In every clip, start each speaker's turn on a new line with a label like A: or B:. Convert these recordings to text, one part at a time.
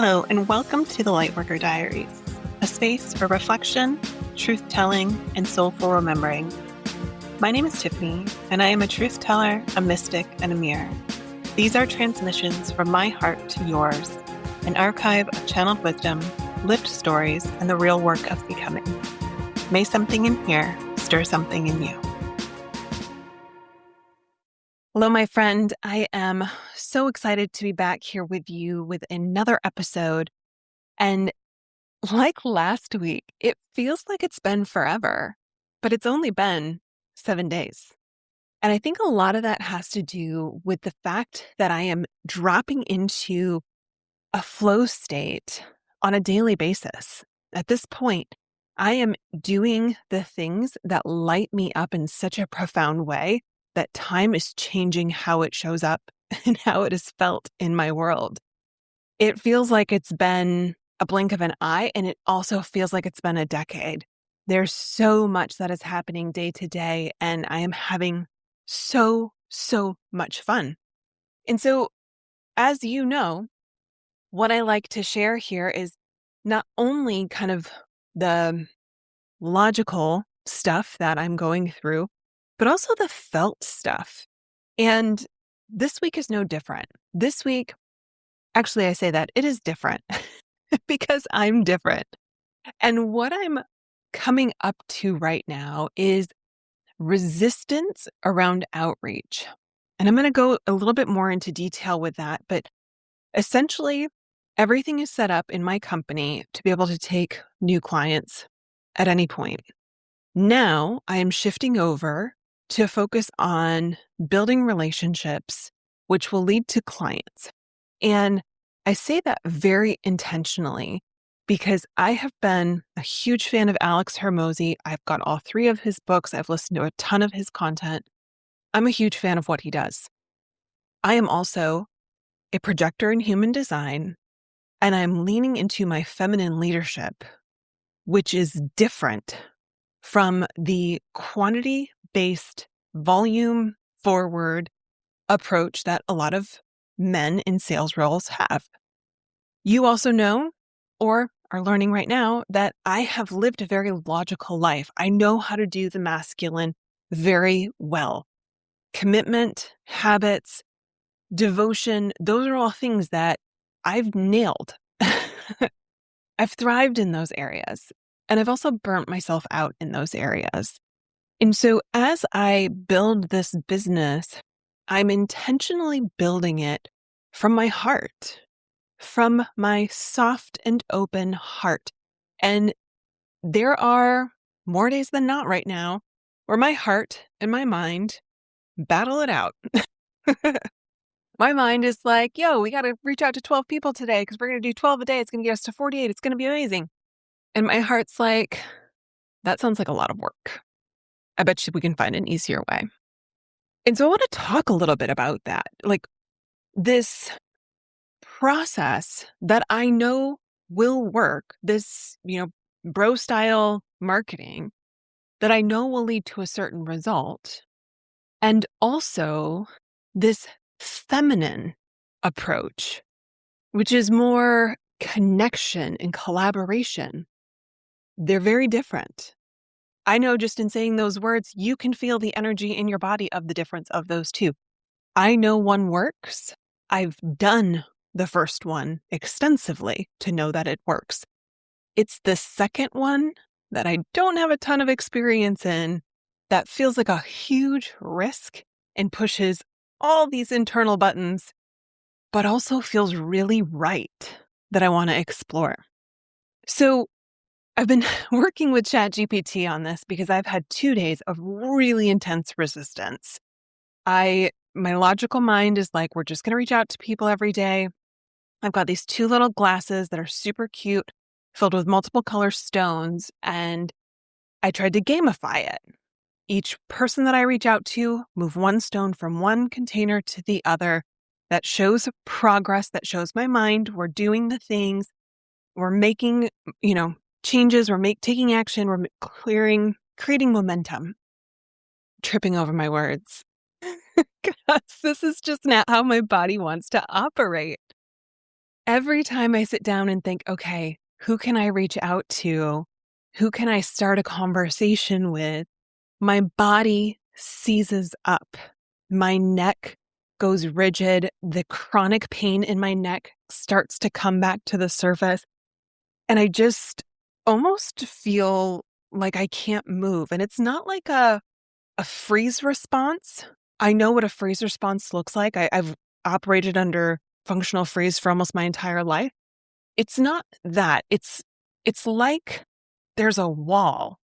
A: Hello, and welcome to the Lightworker Diaries, a space for reflection, truth-telling, and soulful remembering. My name is Tiffany, and I am a truth teller, a mystic, and a mirror. These are transmissions from my heart to yours, an archive of channeled wisdom, lived stories, and the real work of becoming. May something in here stir something in you. Hello, my friend. I am so excited to be back here with you with another episode. And like last week, it feels like it's been forever, but it's only been 7 days. And I think a lot of that has to do with the fact that I am dropping into a flow state on a daily basis. At this point, I am doing the things that light me up in such a profound way that time is changing how it shows up and how it is felt in my world. It feels like it's been a blink of an eye, and it also feels like it's been a decade. There's so much that is happening day to day, and I am having so much fun. And so, as you know, what I like to share here is not only kind of the logical stuff that I'm going through, but also the felt stuff. And this week is no different. This week, actually, I say that it is different because I'm different. And what I'm coming up to right now is resistance around outreach. And I'm going to go a little bit more into detail with that. But essentially, everything is set up in my company to be able to take new clients at any point. Now I am shifting over to focus on building relationships, which will lead to clients. And I say that very intentionally because I have been a huge fan of Alex Hormozi. I've got all 3 of his books. I've listened to a ton of his content. I'm a huge fan of what he does. I am also a projector in human design, and I'm leaning into my feminine leadership, which is different from the quantity-based, volume-forward approach that a lot of men in sales roles have. You also know, or are learning right now, that I have lived a very logical life. I know how to do the masculine very well. Commitment, habits, devotion, those are all things that I've nailed. I've thrived in those areas. And I've also burnt myself out in those areas. And so as I build this business, I'm intentionally building it from my heart, from my soft and open heart. And there are more days than not right now where my heart and my mind battle it out. My mind is like, yo, we got to reach out to 12 people today because we're going to do 12 a day. It's going to get us to 48. It's going to be amazing. And my heart's like, that sounds like a lot of work. I bet you we can find an easier way. And so I want to talk a little bit about that. Like this process that I know will work, this, bro style marketing that I know will lead to a certain result. And also this feminine approach, which is more connection and collaboration. They're very different. I know just in saying those words, you can feel the energy in your body of the difference of those two. I know one works. I've done the first one extensively to know that it works. It's the second one that I don't have a ton of experience in that feels like a huge risk and pushes all these internal buttons, but also feels really right that I want to explore. So I've been working with ChatGPT on this because I've had 2 days of really intense resistance. My logical mind is like, we're just going to reach out to people every day. I've got these 2 little glasses that are super cute, filled with multiple color stones, and I tried to gamify it. Each person that I reach out to, move 1 stone from one container to the other. That shows progress, that shows my mind. We're doing the things. We're making, changes. We're taking action. We're creating momentum. Tripping over my words. Because this is just not how my body wants to operate. every time I sit down and think, okay, who can I reach out to? Who can I start a conversation with? My body seizes up. My neck goes rigid. The chronic pain in my neck starts to come back to the surface. And I just almost feel like I can't move. And it's not like a freeze response. I know what a freeze response looks like. I've operated under functional freeze for almost my entire life. It's not that. It's like there's a wall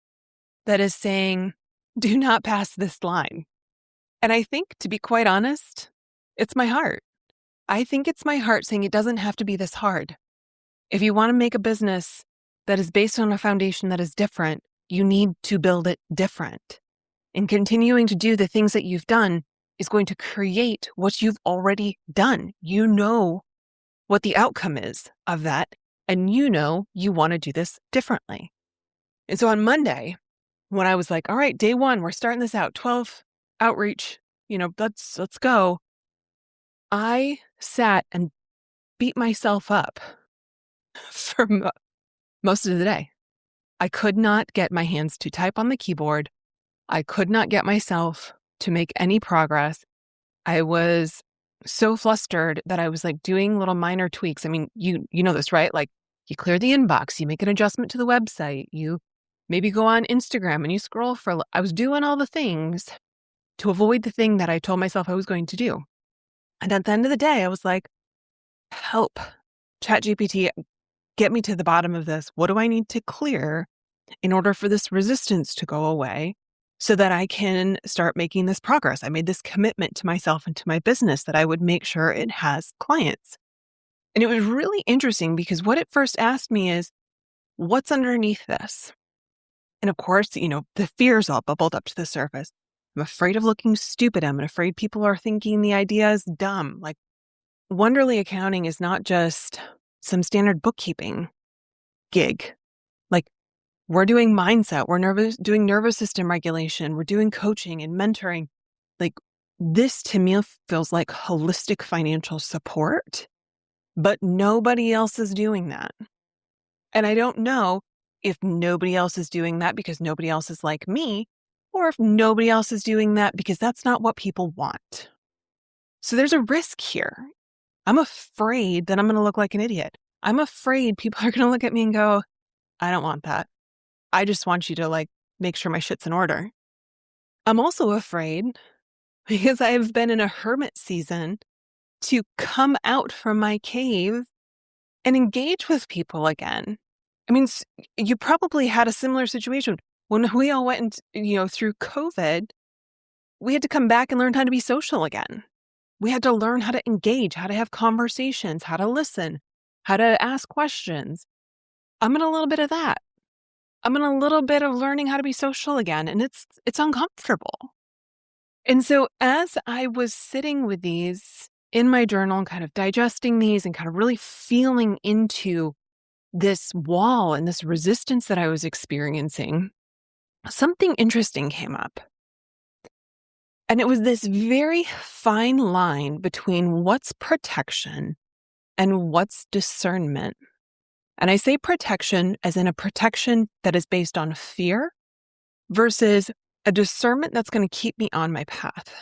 A: that is saying, do not pass this line. And I think, to be quite honest, it's my heart. I think it's my heart saying it doesn't have to be this hard. If you want to make a business that is based on a foundation that is different, you need to build it different. And continuing to do the things that you've done is going to create what you've already done. You know what the outcome is of that, and you know you want to do this differently. And so on Monday, when I was like, all right, day one, we're starting this out, 12 outreach, let's go. I sat and beat myself up for most of the day. I could not get my hands to type on the keyboard. I could not get myself to make any progress. I was so flustered that I was like doing little minor tweaks. I mean, you know this, right? Like you clear the inbox, you make an adjustment to the website, you maybe go on Instagram and you scroll I was doing all the things to avoid the thing that I told myself I was going to do. And at the end of the day, I was like, help, ChatGPT, get me to the bottom of this. What do I need to clear in order for this resistance to go away so that I can start making this progress? I made this commitment to myself and to my business that I would make sure it has clients. And it was really interesting because what it first asked me is, what's underneath this? And of course, the fears all bubbled up to the surface. I'm afraid of looking stupid. I'm afraid people are thinking the idea is dumb. Like Wonderly Accounting is not just some standard bookkeeping gig. Like we're doing mindset, doing nervous system regulation, we're doing coaching and mentoring. Like this to me feels like holistic financial support, but nobody else is doing that. And I don't know if nobody else is doing that because nobody else is like me, or if nobody else is doing that because that's not what people want. So there's a risk here. I'm afraid that I'm going to look like an idiot. I'm afraid people are going to look at me and go, I don't want that. I just want you to make sure my shit's in order. I'm also afraid because I've been in a hermit season to come out from my cave and engage with people again. I mean, you probably had a similar situation when we all went through COVID. We had to come back and learn how to be social again. We had to learn how to engage, how to have conversations, how to listen, how to ask questions. I'm in a little bit of that. I'm in a little bit of learning how to be social again, and it's uncomfortable. And so as I was sitting with these in my journal and kind of digesting these and kind of really feeling into this wall and this resistance that I was experiencing, something interesting came up. And it was this very fine line between what's protection and what's discernment. And I say protection as in a protection that is based on fear versus a discernment that's going to keep me on my path.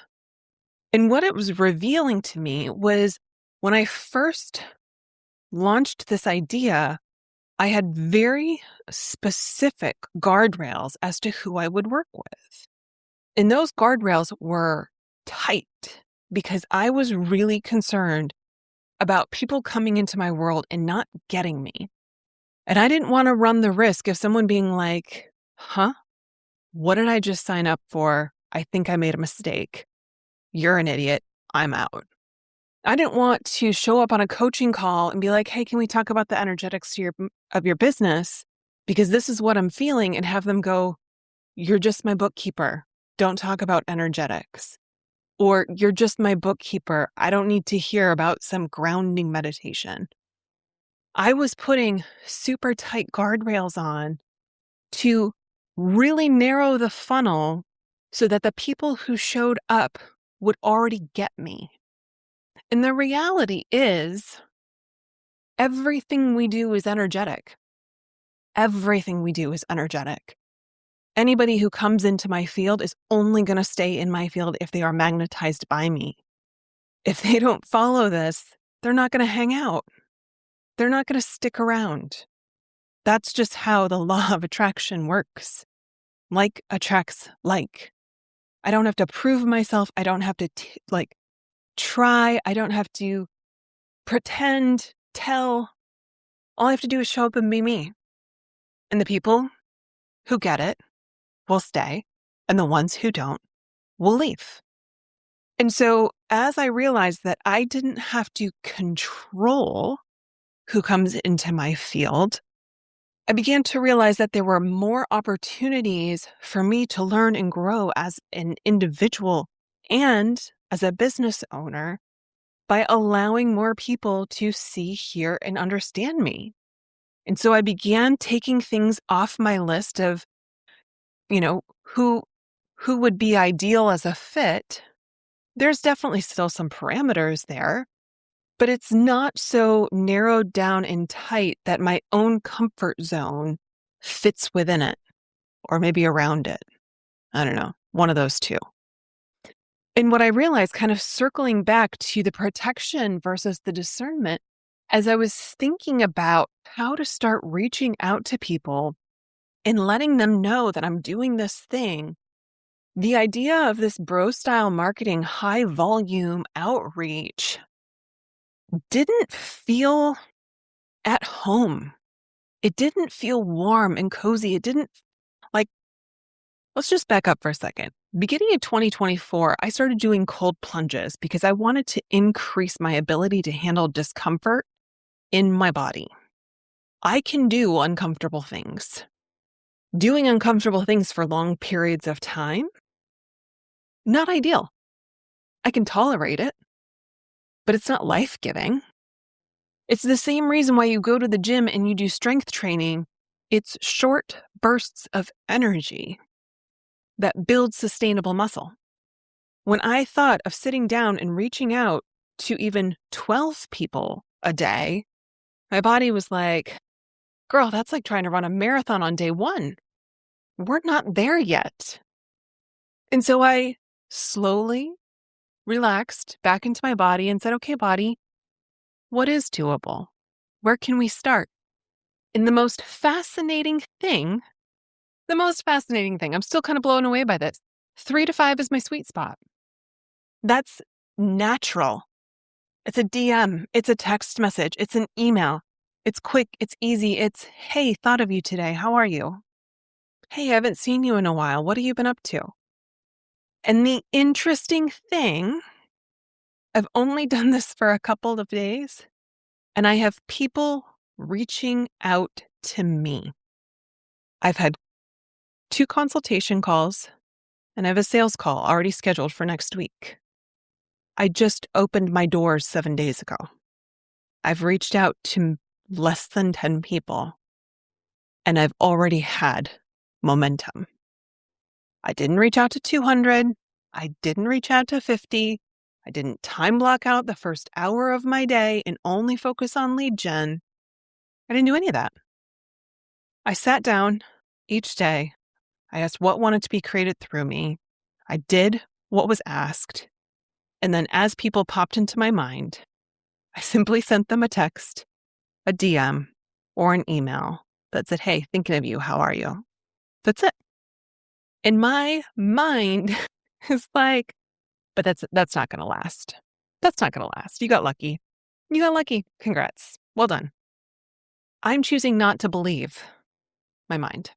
A: And what it was revealing to me was when I first launched this idea, I had very specific guardrails as to who I would work with. And those guardrails were tight because I was really concerned about people coming into my world and not getting me. And I didn't want to run the risk of someone being like, what did I just sign up for? I think I made a mistake. You're an idiot. I'm out. I didn't want to show up on a coaching call and be like, hey, can we talk about the energetics of your business? Because this is what I'm feeling, and have them go, you're just my bookkeeper. Don't talk about energetics. Or you're just my bookkeeper. I don't need to hear about some grounding meditation. I was putting super tight guardrails on to really narrow the funnel so that the people who showed up would already get me. And the reality is, everything we do is energetic. Everything we do is energetic. Anybody who comes into my field is only going to stay in my field if they are magnetized by me. If they don't follow this, they're not going to hang out. They're not going to stick around. That's just how the law of attraction works. Like attracts like. I don't have to prove myself. I don't have to try. I don't have to pretend, tell. All I have to do is show up and be me. And the people who get it will stay, and the ones who don't will leave. And so as I realized that I didn't have to control who comes into my field, I began to realize that there were more opportunities for me to learn and grow as an individual and as a business owner by allowing more people to see, hear, and understand me. And so I began taking things off my list of, who would be ideal as a fit. There's definitely still some parameters there, but it's not so narrowed down and tight that my own comfort zone fits within it or maybe around it. I don't know, one of those two. And what I realized, kind of circling back to the protection versus the discernment, as I was thinking about how to start reaching out to people and letting them know that I'm doing this thing, the idea of this bro style marketing, high volume outreach didn't feel at home. It didn't feel warm and cozy. It didn't let's just back up for a second. Beginning in 2024, I started doing cold plunges because I wanted to increase my ability to handle discomfort in my body. I can do uncomfortable things. Doing uncomfortable things for long periods of time, not ideal. I can tolerate it, but it's not life-giving. It's the same reason why you go to the gym and you do strength training. It's short bursts of energy that build sustainable muscle. When I thought of sitting down and reaching out to even 12 people a day, my body was like, girl, that's like trying to run a marathon on day one. We're not there yet. And so I slowly relaxed back into my body and said, okay, body, what is doable? Where can we start? And the most fascinating thing, I'm still kind of blown away by this. 3 to 5 is my sweet spot. That's natural. It's a DM. It's a text message. It's an email. It's quick. It's easy. It's, hey, thought of you today. How are you? Hey, I haven't seen you in a while. What have you been up to? And the interesting thing, I've only done this for a couple of days, and I have people reaching out to me. I've had 2 consultation calls, and I have a sales call already scheduled for next week. I just opened my doors 7 days ago. I've reached out to less than 10 people, and I've already had momentum. I didn't reach out to 200. I didn't reach out to 50. I didn't time block out the first hour of my day and only focus on lead gen. I didn't do any of that. I sat down each day. I asked what wanted to be created through me. I did what was asked. And then as people popped into my mind, I simply sent them a text, a DM, or an email that said, hey, thinking of you, how are you? That's it. And my mind is like, but that's not going to last. That's not going to last. You got lucky. You got lucky. Congrats. Well done. I'm choosing not to believe my mind.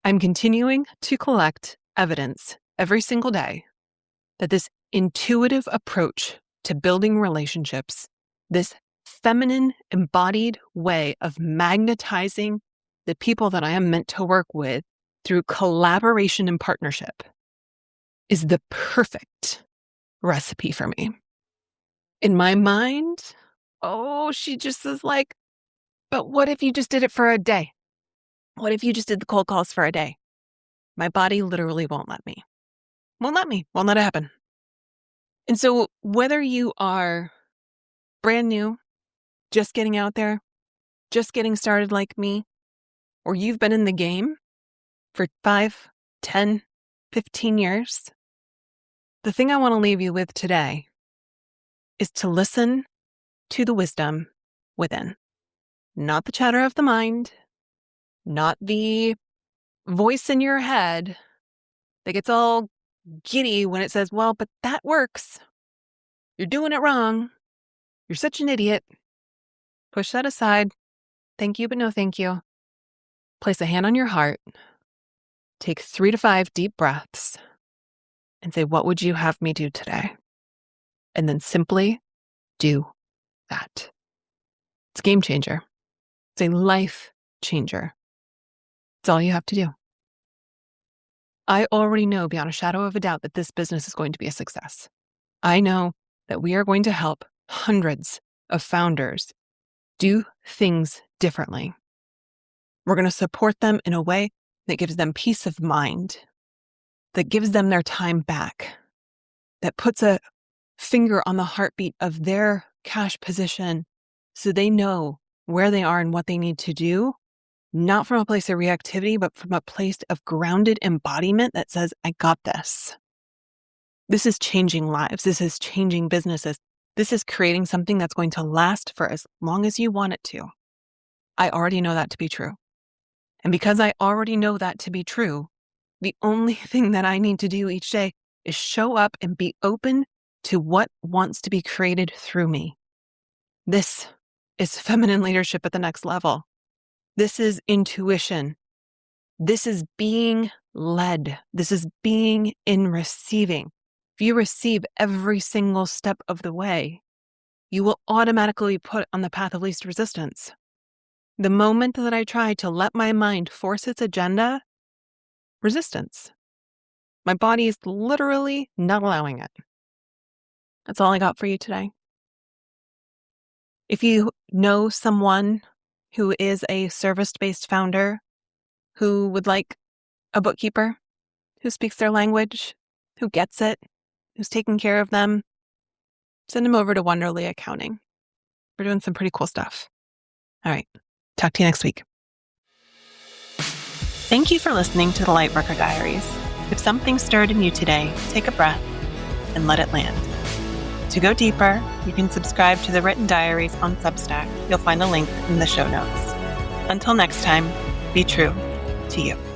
A: I'm continuing to collect evidence every single day that this intuitive approach to building relationships, this feminine embodied way of magnetizing the people that I am meant to work with through collaboration and partnership, is the perfect recipe for me. In my mind, she just is like, but what if you just did it for a day? What if you just did the cold calls for a day? My body literally won't let me. Won't let it happen. And so whether you are brand new, just getting out there, just getting started like me, or you've been in the game for 5, 10, 15 years, the thing I want to leave you with today is to listen to the wisdom within, not the chatter of the mind, not the voice in your head that gets all giddy when it says, well, but that works. You're doing it wrong. You're such an idiot. Push that aside. Thank you, but no thank you. Place a hand on your heart. Take 3 to 5 deep breaths and say, what would you have me do today? And then simply do that. It's a game changer. It's a life changer. It's all you have to do. I already know beyond a shadow of a doubt that this business is going to be a success. I know that we are going to help hundreds of founders do things differently. We're going to support them in a way that gives them peace of mind, that gives them their time back, that puts a finger on the heartbeat of their cash position so they know where they are and what they need to do, not from a place of reactivity, but from a place of grounded embodiment that says, I got this. This is changing lives. This is changing businesses. This is creating something that's going to last for as long as you want it to. I already know that to be true. And because I already know that to be true, the only thing that I need to do each day is show up and be open to what wants to be created through me. This is feminine leadership at the next level. This is intuition. This is being led. This is being in receiving. If you receive every single step of the way, you will automatically be put on the path of least resistance. The moment that I try to let my mind force its agenda, resistance. My body is literally not allowing it. That's all I got for you today. If you know someone who is a service-based founder who would like a bookkeeper who speaks their language, who gets it, who's taking care of them, send them over to Wonderly Accounting. We're doing some pretty cool stuff. All right. Talk to you next week. Thank you for listening to the Lightworker Diaries. If something stirred in you today, take a breath and let it land. To go deeper, you can subscribe to the written diaries on Substack. You'll find a link in the show notes. Until next time, be true to you.